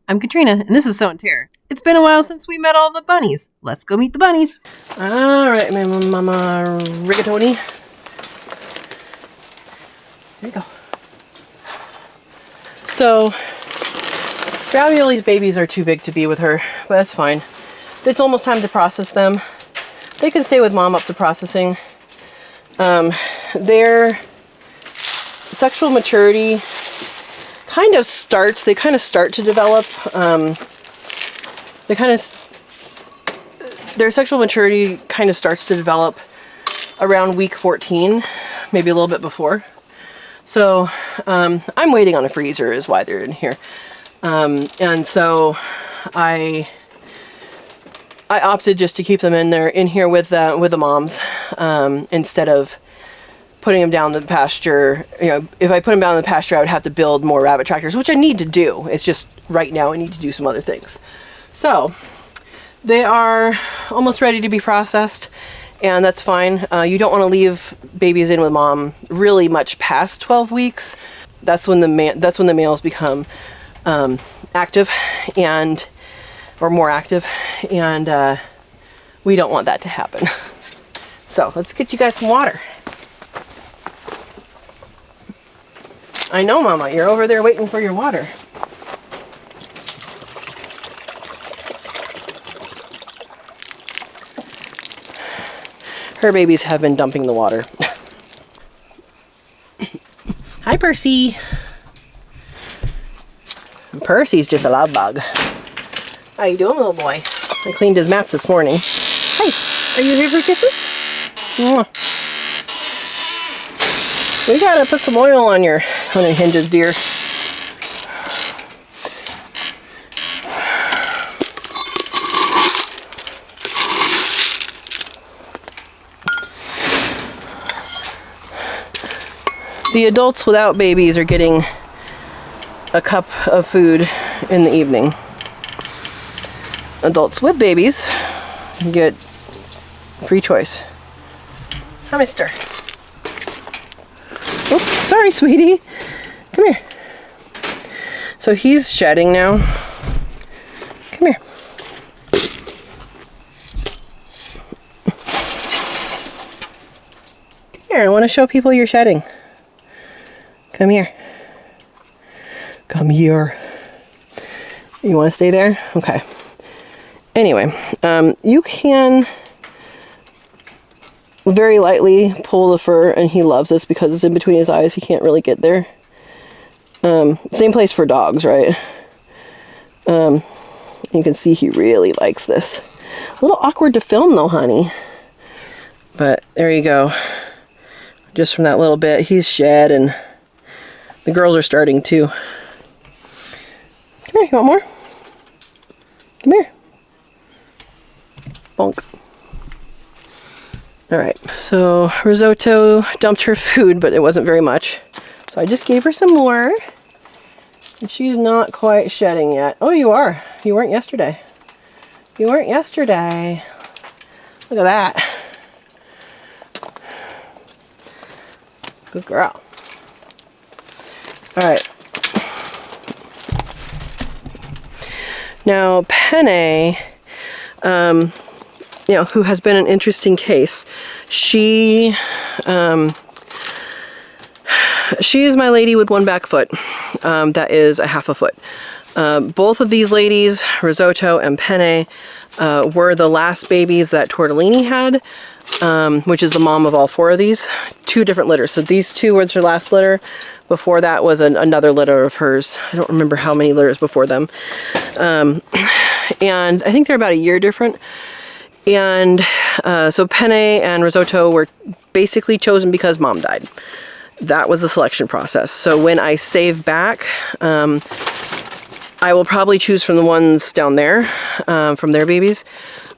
I'm Katrina, and this is Sow and Tare. It's been a while since we met all the bunnies. Let's go meet the bunnies. All right, Mama Rigatoni. There you go. So, Ravioli's babies are too big to be with her, but that's fine. It's almost time to process them. They can stay with Mom up to processing. Their sexual maturity they kind of start to develop. Their sexual maturity kind of starts to develop around week 14, maybe a little bit before. So I'm waiting on a freezer is why they're in here. And so I opted just to keep them in here with the moms instead of putting them down the pasture. You know, if I put them down in the pasture, I would have to build more rabbit tractors, which I need to do. It's just right now I need to do some other things. So they are almost ready to be processed, and that's fine. You don't want to leave babies in with mom really much past 12 weeks. That's when the males become active or more active, and we don't want that to happen. So let's get you guys some water. I know, Mama, you're over there waiting for your water. Her babies have been dumping the water. Hi, Percy. Percy's just a love bug. How you doing, little boy? I cleaned his mats this morning. Hey, are you here for kisses? Mwah. We gotta put some oil on your hinges, dear. The adults without babies are getting a cup of food in the evening. Adults with babies get free choice. Hi, mister. Oh, sorry, sweetie. Come here. So he's shedding now. Come here. Come here, I want to show people you're shedding. Come here. Come here. You want to stay there? Okay. Anyway, you can very lightly pull the fur, and he loves this because it's in between his eyes. He can't really get there. Same place for dogs, right? You can see he really likes this. A little awkward to film though, honey. But there you go. Just from that little bit, he's shed, and the girls are starting too. Come here, you want more? Come here. Bonk. Alright, so Risotto dumped her food, but it wasn't very much. So I just gave her some more. And she's not quite shedding yet. Oh, you are. You weren't yesterday. You weren't yesterday. Look at that. Good girl. Alright. Now, Penne, who has been an interesting case. She is my lady with one back foot. That is a half a foot. Both of these ladies, Risotto and Penne, were the last babies that Tortellini had, which is the mom of all four of these. 2 different litters. So these 2 were her last litter. Before that was another litter of hers. I don't remember how many litters before them. And I think they're about a year different. And so Penne and Risotto were basically chosen because mom died. That was the selection process. So when I save back, I will probably choose from the ones down there, from their babies.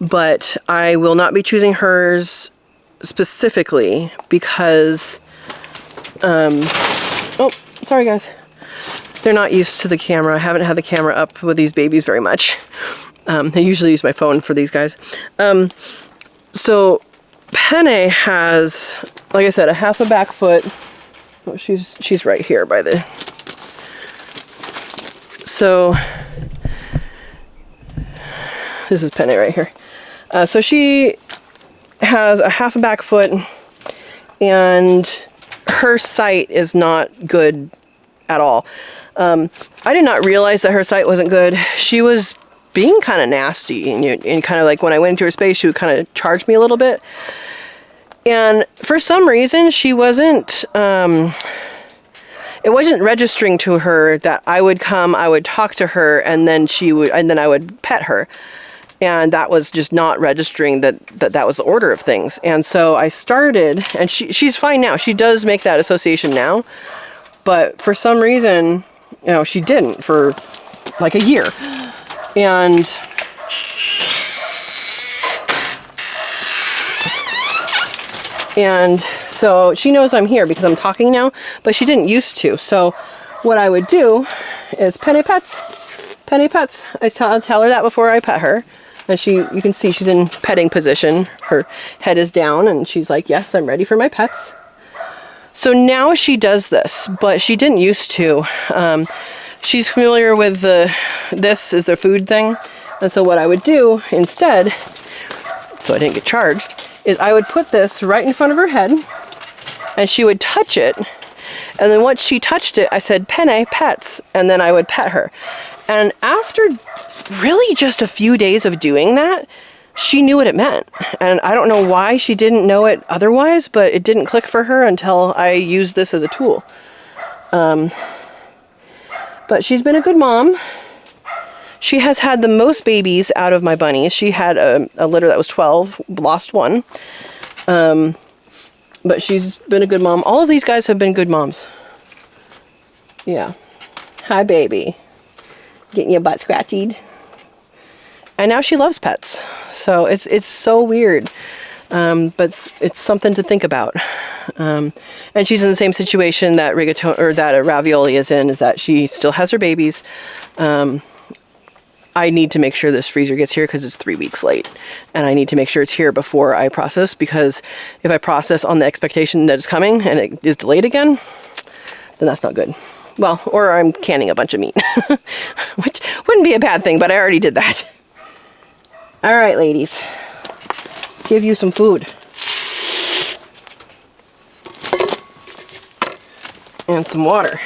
But I will not be choosing hers specifically because, oh, sorry guys. They're not used to the camera. I haven't had the camera up with these babies very much. I usually use my phone for these guys. So Penne has, like I said, a half a back foot. Oh, she's right here by the. So This is Penny right here. So she has a half a back foot, and her sight is not good at all. I did not realize that her sight wasn't good. She was being kind of nasty, and kind of like when I went into her space, she would kind of charge me a little bit. And for some reason, she wasn't, it wasn't registering to her that I would come, I would talk to her, and then I would pet her. And that was just not registering that was the order of things. And so I started, and she's fine now. She does make that association now. But for some reason, you know, she didn't for like a year. And so she knows I'm here because I'm talking now, but she didn't used to. So what I would do is Penny pets. Penny pets. I tell her that before I pet her. And you can see she's in petting position. Her head is down and she's like, yes, I'm ready for my pets. So now she does this, but she didn't used to. She's familiar with this is the food thing. And so what I would do instead, so I didn't get charged, is I would put this right in front of her head and she would touch it. And then once she touched it, I said, Penny, pets. And then I would pet her. And after really just a few days of doing that, she knew what it meant. And I don't know why she didn't know it otherwise, but it didn't click for her until I used this as a tool. But she's been a good mom. She has had the most babies out of my bunnies. She had a litter that was 12, lost one. But she's been a good mom. All of these guys have been good moms. Yeah. Hi, baby. Getting your butt scratched. And now she loves pets. So it's so weird. But it's something to think about. And she's in the same situation that Ravioli is in, is that she still has her babies. I need to make sure this freezer gets here because it's 3 weeks late. And I need to make sure it's here before I process, because if I process on the expectation that it's coming and it is delayed again, then that's not good. Well, or I'm canning a bunch of meat, which wouldn't be a bad thing, but I already did that. All right, ladies, give you some food. And some water.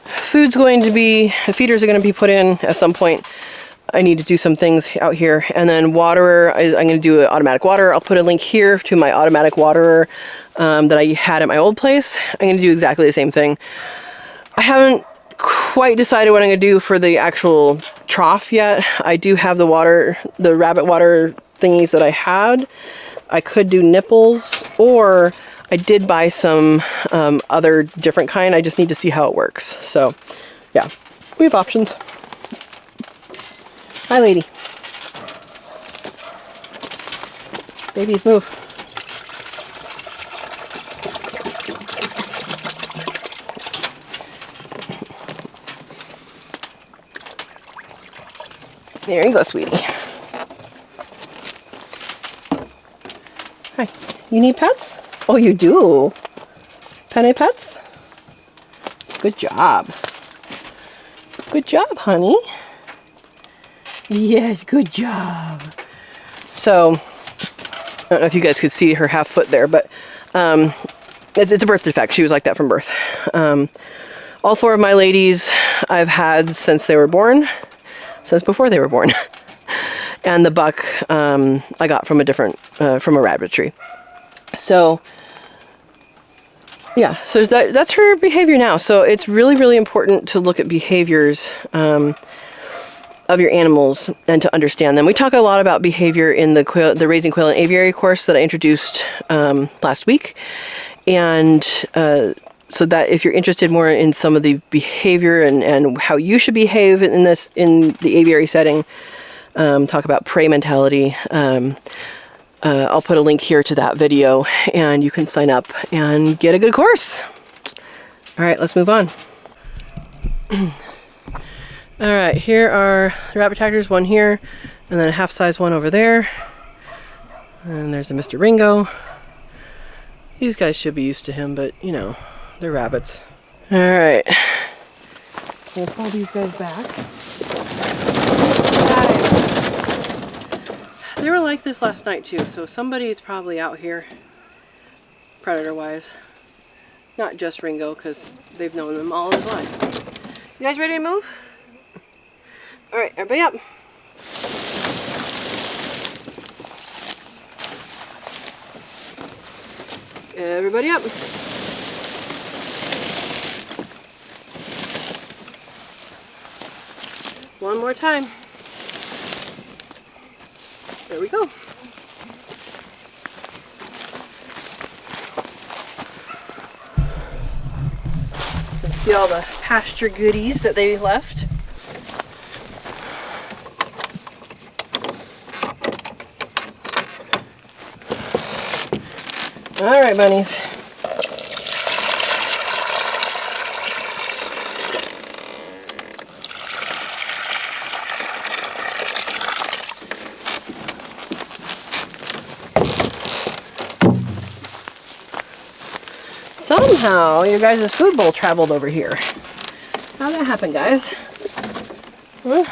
Food's going to be, the feeders are going to be put in at some point. I need to do some things out here. And then waterer, I'm going to do an automatic waterer. I'll put a link here to my automatic waterer that I had at my old place. I'm going to do exactly the same thing. I haven't quite decided what I'm going to do for the actual trough yet. I do have the rabbit water thingies that I had. I could do nipples, or I did buy some other different kind. I just need to see how it works. So, yeah, we have options. Hi, lady. Babies, move. There you go, sweetie. Hi. You need pets? Oh, you do? Penny pets? Good job. Good job, honey. Yes, good job. So, I don't know if you guys could see her half foot there, but it's a birth defect. She was like that from birth. All 4 of my ladies I've had since they were born, since before they were born. And the buck I got from from a rabbitry. So, yeah, so that's her behavior now. So it's really, really important to look at behaviors of your animals and to understand them. We talk a lot about behavior in the Raising Quail and Aviary course that I introduced last week. And so that if you're interested more in some of the behavior and how you should behave in the aviary setting, talk about prey mentality, I'll put a link here to that video and you can sign up and get a good course. All right, let's move on. All right, here are the rabbit tractors, one here, and then a half-size one over there. And there's a Mr. Ringo. These guys should be used to him, but you know, they're rabbits. All right, gonna pull these guys back. They were like this last night too, so somebody's probably out here, predator-wise. Not just Ringo, because they've known them all his life. You guys ready to move? All right, everybody up. Everybody up. One more time. There we go. Let's see all the pasture goodies that they left. All right, bunnies. Somehow, your guys' food bowl traveled over here. How'd that happen, guys? Huh?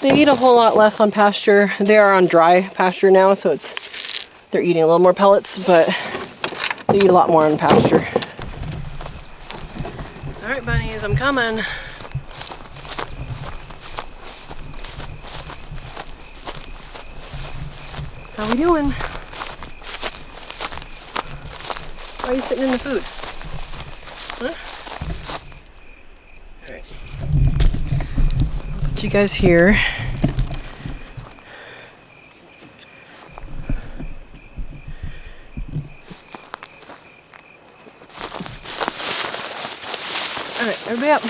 They eat a whole lot less on pasture. They are on dry pasture now, so they're eating a little more pellets, but they eat a lot more on pasture. All right, bunnies, I'm coming. How we doing? Why are you sitting in the food? Huh? All right. I'll put you guys here. All right, everybody up.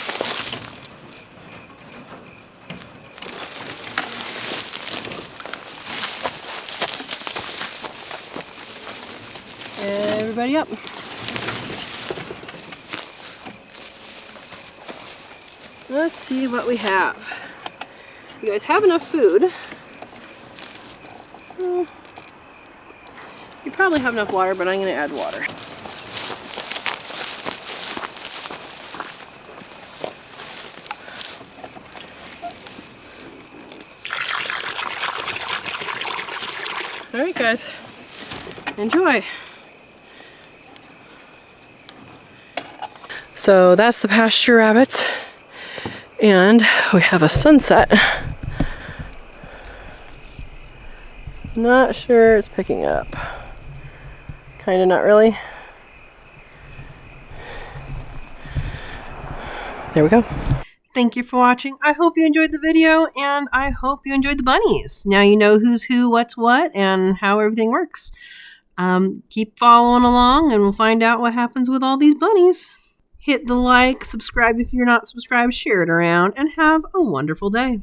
Everybody up. Let's see what we have. You guys have enough food. You probably have enough water, but I'm going to add water. All right, guys, enjoy. So that's the pasture rabbits, and we have a sunset. Not sure it's picking it up. Kind of, not really. There we go. Thank you for watching. I hope you enjoyed the video, and I hope you enjoyed the bunnies. Now you know who's who, what's what, and how everything works. Keep following along, and we'll find out what happens with all these bunnies. Hit the like, subscribe if you're not subscribed, share it around, and have a wonderful day.